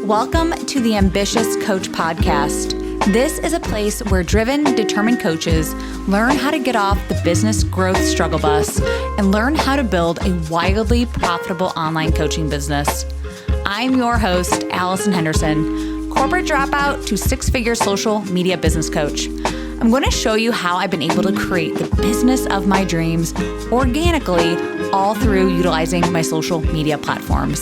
Welcome to the Ambitious Coach Podcast. This is a place where driven, determined coaches learn how to get off the business growth struggle bus and learn how to build a wildly profitable online coaching business. I'm your host, Allison Henderson, corporate dropout to six-figure social media business coach. I'm going to show you how I've been able to create the business of my dreams organically, all through utilizing my social media platforms.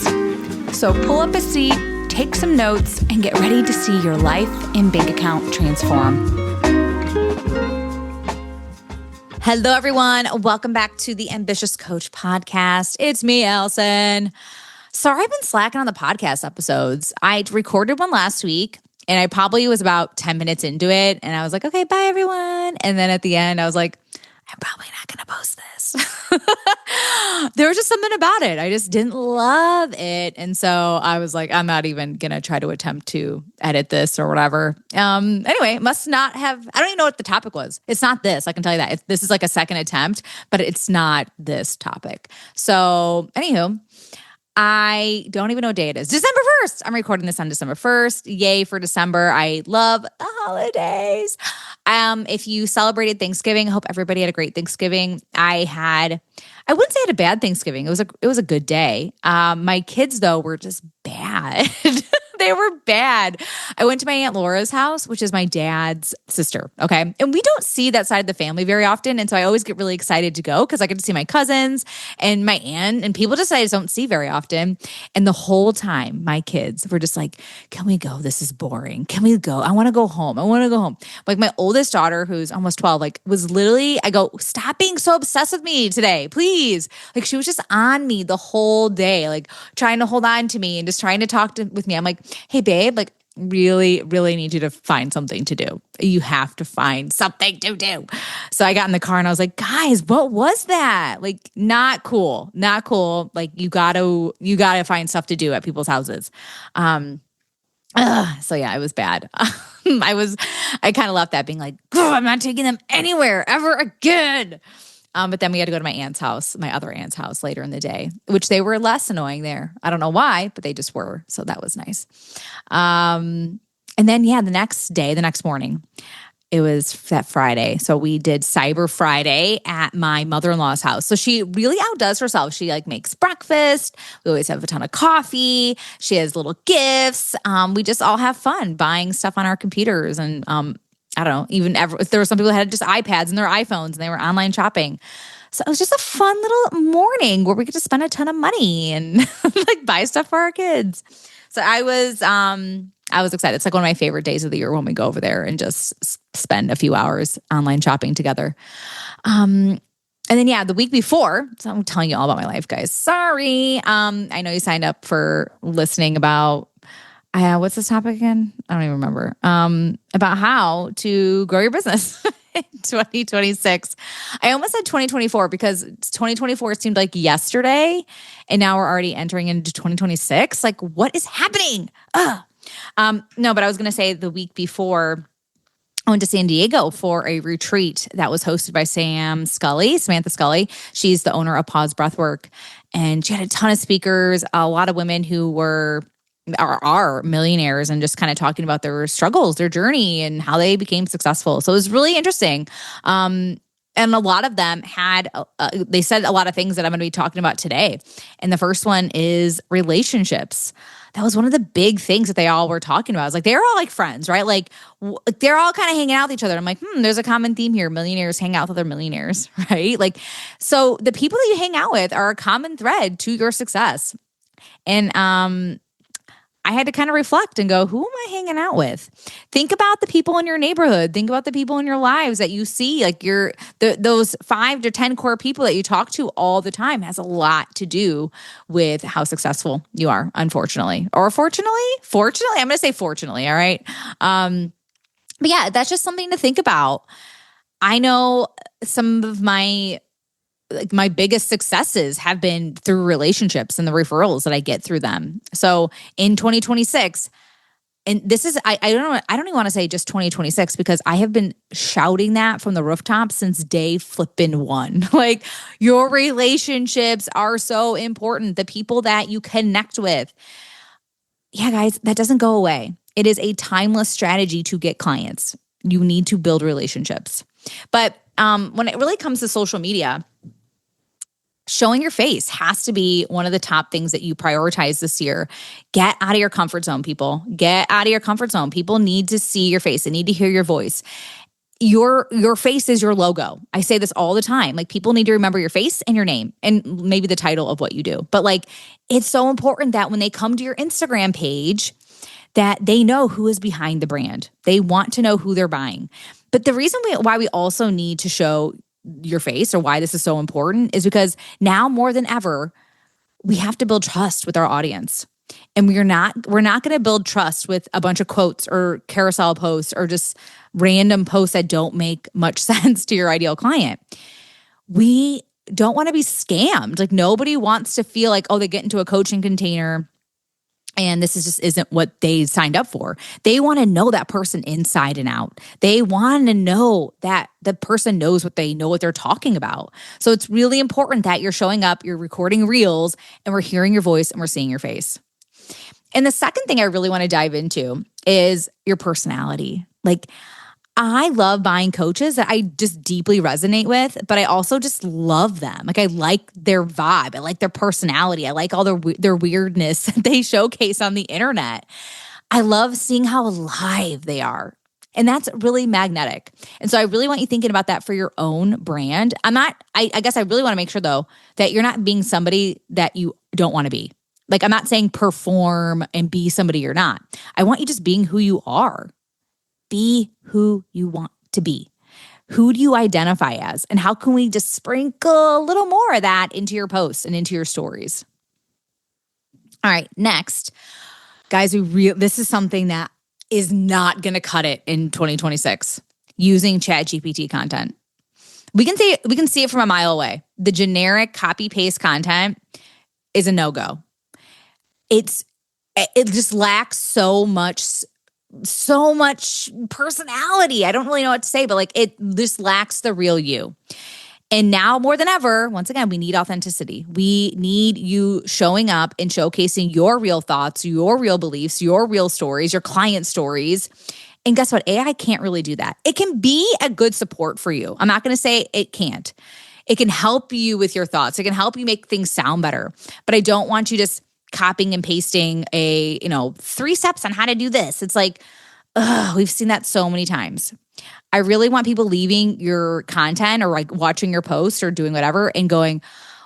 So pull up a seat, take some notes, and get ready to see your life and bank account transform. Hello, everyone. Welcome back to the Ambitious Coach Podcast. It's me, Allison. Sorry, I've been slacking on the podcast episodes. I recorded one last week, and I probably was about 10 minutes into it, and I was like, okay, bye, everyone. And then at the end, I was like, I'm probably not going to post this. There was just something about it. I just didn't love it. And so I was like, I'm not even going to try to attempt to edit this or whatever. Anyway, must not have, I don't even know what the topic was. It's not this. I can tell you that. This is like a second attempt, but it's not this topic. So anywho, I don't even know what day it is. December 1st. I'm recording this on December 1st. Yay for December. I love the holidays. If you celebrated Thanksgiving, I hope everybody had a great Thanksgiving. I wouldn't say I had a bad Thanksgiving. It was a good day. My kids, though, were just bad. They were bad. I went to my Aunt Laura's house, which is my dad's sister, okay? And we don't see that side of the family very often, and so I always get really excited to go because I get to see my cousins and my aunt and people just I just don't see very often. And the whole time, my kids were just like, can we go? This is boring. Can we go? I want to go home. I want to go home. Like my oldest daughter, who's almost 12, like was literally, I go, stop being so obsessed with me today, please. Like she was just on me the whole day, like trying to hold on to me and just trying to talk with me. I'm like, hey, babe, like really, really need you to find something to do. You have to find something to do. So I got in the car and I was like, guys, what was that? Like, not cool, not cool. Like you gotta find stuff to do at people's houses. So yeah, it was bad. I kind of left that being like, I'm not taking them anywhere ever again. But then we had to go to my other aunt's house later in the day, which they were less annoying there. I don't know why, but they just were. So that was nice. And then, the next morning, it was that Friday. So we did Cyber Friday at my mother-in-law's house. So she really outdoes herself. She like makes breakfast. We always have a ton of coffee. She has little gifts. We just all have fun buying stuff on our computers and, I don't know, if there were some people who had just iPads and their iPhones and they were online shopping. So it was just a fun little morning where we could just spend a ton of money and like buy stuff for our kids. So I was excited. It's like one of my favorite days of the year when we go over there and just spend a few hours online shopping together. And then, the week before, so I'm telling you all about my life, guys. Sorry. I know you signed up for listening about what's this topic again? I don't even remember. About how to grow your business in 2026. I almost said 2024 because 2024 seemed like yesterday, and now we're already entering into 2026. Like, what is happening? No, but I was going to say the week before, I went to San Diego for a retreat that was hosted by Samantha Scully. She's the owner of Pause Breathwork, and she had a ton of speakers, a lot of women who are millionaires and just kind of talking about their struggles, their journey, and how they became successful. So it was really interesting. And a lot of them they said a lot of things that I'm going to be talking about today. And the first one is relationships. That was one of the big things that they all were talking about. It's like, they're all like friends, right? Like they're all kind of hanging out with each other. I'm like, there's a common theme here. Millionaires hang out with other millionaires, right? Like, so the people that you hang out with are a common thread to your success. And, I had to kind of reflect and go, who am I hanging out with? Think about the people in your neighborhood. Think about the people in your lives that you see. Like those 5 to 10 core people that you talk to all the time has a lot to do with how successful you are, unfortunately. Or fortunately, I'm going to say fortunately, all right? But yeah, that's just something to think about. I know some of my biggest successes have been through relationships and the referrals that I get through them. So in 2026, and this is, I don't even want to say just 2026 because I have been shouting that from the rooftop since day flippin' one. Like, your relationships are so important. The people that you connect with. yeah, guys, that doesn't go away. It is a timeless strategy to get clients. You need to build relationships. But when it really comes to social media, showing your face has to be one of the top things that you prioritize this year. Get out of your comfort zone, people. Get out of your comfort zone. People need to see your face. They need to hear your voice. Your face is your logo. I say this all the time. Like, people need to remember your face and your name and maybe the title of what you do. But like, it's so important that when they come to your Instagram page, that they know who is behind the brand. They want to know who they're buying. But the reason why we also need to show your face, or why this is so important, is because now more than ever, we have to build trust with our audience. And we're not going to build trust with a bunch of quotes or carousel posts or just random posts that don't make much sense to your ideal client. We don't want to be scammed. Like, nobody wants to feel like, oh, they get into a coaching container and this just isn't what they signed up for. They want to know that person inside and out. They want to know that the person knows what they're talking about. So it's really important that you're showing up, you're recording reels, and we're hearing your voice and we're seeing your face. And the second thing I really want to dive into is your personality. Like, I love buying coaches that I just deeply resonate with, but I also just love them. Like, I like their vibe. I like their personality. I like all their weirdness that they showcase on the internet. I love seeing how alive they are. And that's really magnetic. And so I really want you thinking about that for your own brand. I guess I really want to make sure, though, that you're not being somebody that you don't want to be. Like, I'm not saying perform and be somebody you're not. I want you just being who you are. Be who you want to be. Who do you identify as? And how can we just sprinkle a little more of that into your posts and into your stories? All right, next, guys, this is something that is not going to cut it in 2026, using ChatGPT content. We can see it from a mile away. The generic copy-paste content is a no-go. It just lacks so much personality. I don't really know what to say, but like, it just lacks the real you. And now more than ever, once again, we need authenticity. We need you showing up and showcasing your real thoughts, your real beliefs, your real stories, your client stories. And guess what? AI can't really do that. It can be a good support for you. I'm not going to say it can't. It can help you with your thoughts. It can help you make things sound better. But I don't want you just copying and pasting 3 steps on how to do this. It's like, we've seen that so many times. I really want people leaving your content or like watching your post or doing whatever and going,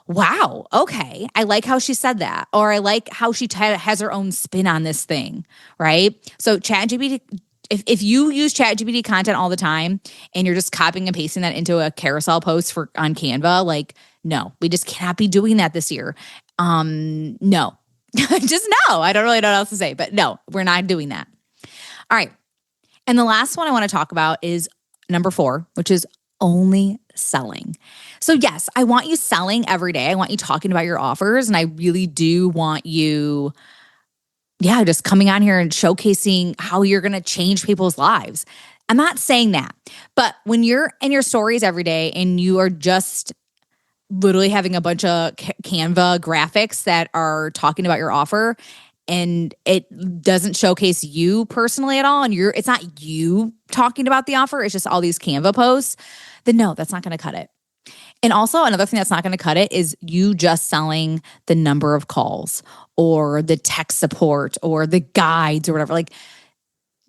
wow, okay, I like how she said that. Or I like how she has her own spin on this thing, right? So ChatGPT, if you use ChatGPT content all the time and you're just copying and pasting that into a carousel post on Canva, like, no, we just cannot be doing that this year. No. Just no. I don't really know what else to say, but no, we're not doing that. All right. And the last one I want to talk about is number 4, which is only selling. So yes, I want you selling every day. I want you talking about your offers, and I really do want you, just coming on here and showcasing how you're going to change people's lives. I'm not saying that, but when you're in your stories every day and you are just literally having a bunch of Canva graphics that are talking about your offer, and it doesn't showcase you personally at all, and it's not you talking about the offer, it's just all these Canva posts, then no, that's not going to cut it. And also, another thing that's not going to cut it is you just selling the number of calls or the tech support or the guides or whatever. Like,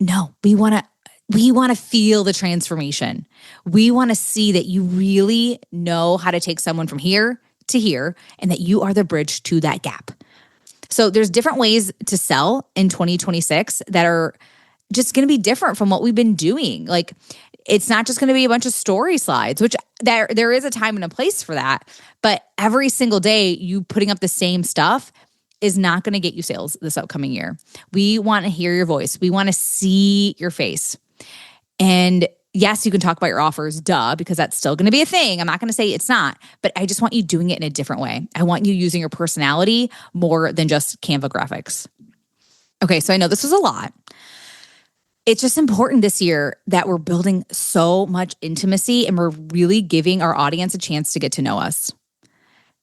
no, we want to feel the transformation. We want to see that you really know how to take someone from here to here and that you are the bridge to that gap. So there's different ways to sell in 2026 that are just going to be different from what we've been doing. Like, it's not just going to be a bunch of story slides, which there is a time and a place for that. But every single day you putting up the same stuff is not going to get you sales this upcoming year. We want to hear your voice. We want to see your face. And yes, you can talk about your offers, because that's still going to be a thing. I'm not going to say it's not, but I just want you doing it in a different way. I want you using your personality more than just Canva graphics. Okay, so I know this was a lot. It's just important this year that we're building so much intimacy and we're really giving our audience a chance to get to know us.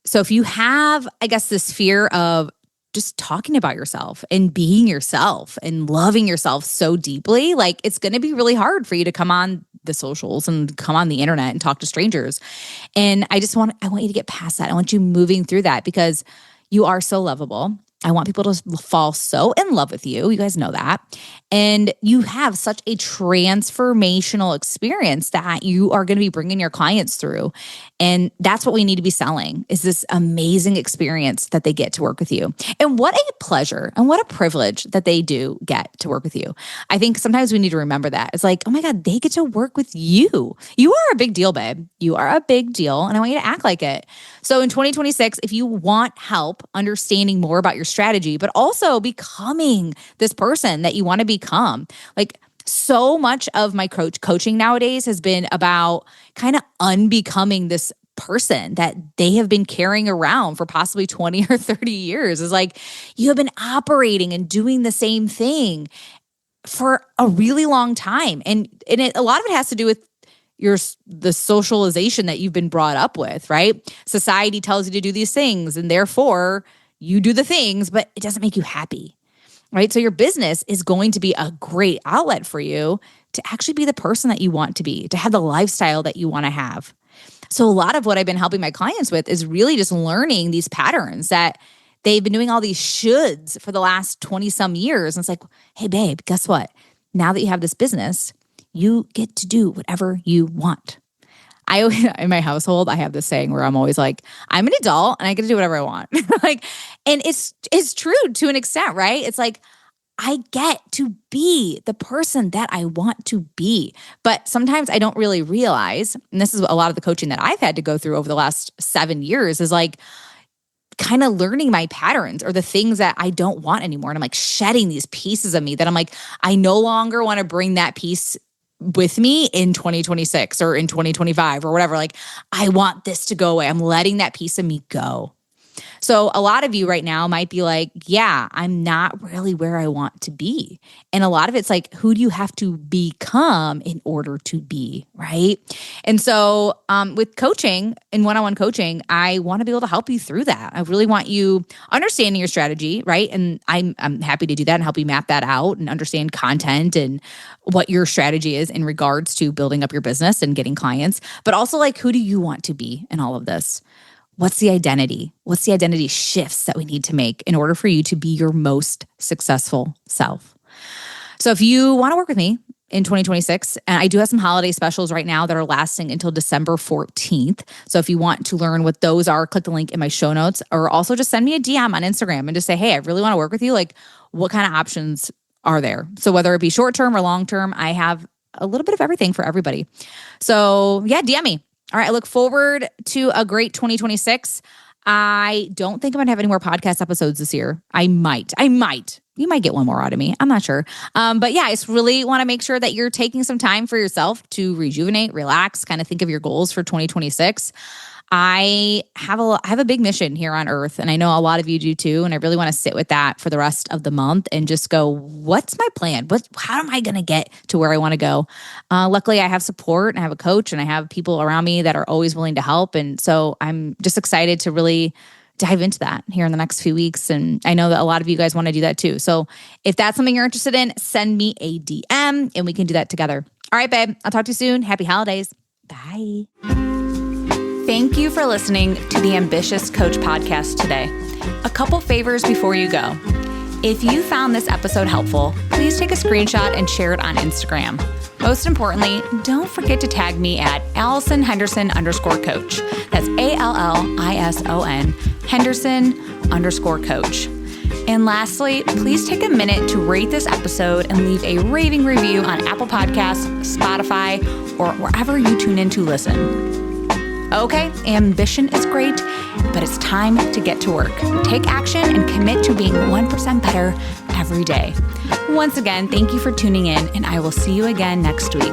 So if you have, I guess, this fear of just talking about yourself and being yourself and loving yourself so deeply, like it's going to be really hard for you to come on the socials and come on the internet and talk to strangers. And I want you to get past that. I want you moving through that because you are so lovable. I want people to fall so in love with you. You guys know that. And you have such a transformational experience that you are going to be bringing your clients through. And that's what we need to be selling, is this amazing experience that they get to work with you. And what a pleasure and what a privilege that they do get to work with you. I think sometimes we need to remember that. It's like, oh my God, they get to work with you. You are a big deal, babe. You are a big deal. And I want you to act like it. So in 2026, if you want help understanding more about your strategy, but also becoming this person that you want to become, like so much of my coaching nowadays has been about kind of unbecoming this person that they have been carrying around for possibly 20 or 30 years. It's like you have been operating and doing the same thing for a really long time. And a lot of it has to do with the socialization that you've been brought up with, right? Society tells you to do these things and therefore you do the things, but it doesn't make you happy, right? So your business is going to be a great outlet for you to actually be the person that you want to be, to have the lifestyle that you want to have. So a lot of what I've been helping my clients with is really just learning these patterns that they've been doing all these shoulds for the last 20 some years. And it's like, hey babe, guess what? Now that you have this business, you get to do whatever you want. In my household, I have this saying where I'm always like, I'm an adult and I get to do whatever I want. And it's true to an extent, right? It's like, I get to be the person that I want to be. But sometimes I don't really realize, and this is a lot of the coaching that I've had to go through over the last 7 years, is like kind of learning my patterns or the things that I don't want anymore. And I'm like shedding these pieces of me that I'm like, I no longer want to bring that piece with me in 2026 or in 2025 or whatever. Like, I want this to go away. I'm letting that piece of me go. So a lot of you right now might be like, yeah, I'm not really where I want to be. And a lot of it's like, who do you have to become in order to be, right? And so with coaching and one-on-one coaching, I want to be able to help you through that. I really want you understanding your strategy, right? And I'm happy to do that and help you map that out and understand content and what your strategy is in regards to building up your business and getting clients. But also like, who do you want to be in all of this? What's the identity? What's the identity shifts that we need to make in order for you to be your most successful self? So if you want to work with me in 2026, and I do have some holiday specials right now that are lasting until December 14th. So if you want to learn what those are, click the link in my show notes, or also just send me a DM on Instagram and just say, hey, I really want to work with you. Like, what kind of options are there? So whether it be short-term or long-term, I have a little bit of everything for everybody. So yeah, DM me. All right, I look forward to a great 2026. I don't think I'm going to have any more podcast episodes this year. I might. You might get one more out of me. I'm not sure. But yeah, I just really want to make sure that you're taking some time for yourself to rejuvenate, relax, kind of think of your goals for 2026. I have a big mission here on earth, and I know a lot of you do too, and I really want to sit with that for the rest of the month and just go, what's my plan? How am I going to get to where I want to go? Luckily, I have support, and I have a coach, and I have people around me that are always willing to help, and so I'm just excited to really dive into that here in the next few weeks, and I know that a lot of you guys want to do that too. So if that's something you're interested in, send me a DM, and we can do that together. All right, babe, I'll talk to you soon. Happy holidays. Bye. Thank you for listening to the Ambitious Coach podcast today. A couple favors before you go. If you found this episode helpful, please take a screenshot and share it on Instagram. Most importantly, don't forget to tag me at AllisonHenderson_coach. That's ALLISON Henderson_coach. And lastly, please take a minute to rate this episode and leave a raving review on Apple Podcasts, Spotify, or wherever you tune in to listen. Okay, ambition is great, but it's time to get to work. Take action and commit to being 1% better every day. Once again, thank you for tuning in, and I will see you again next week.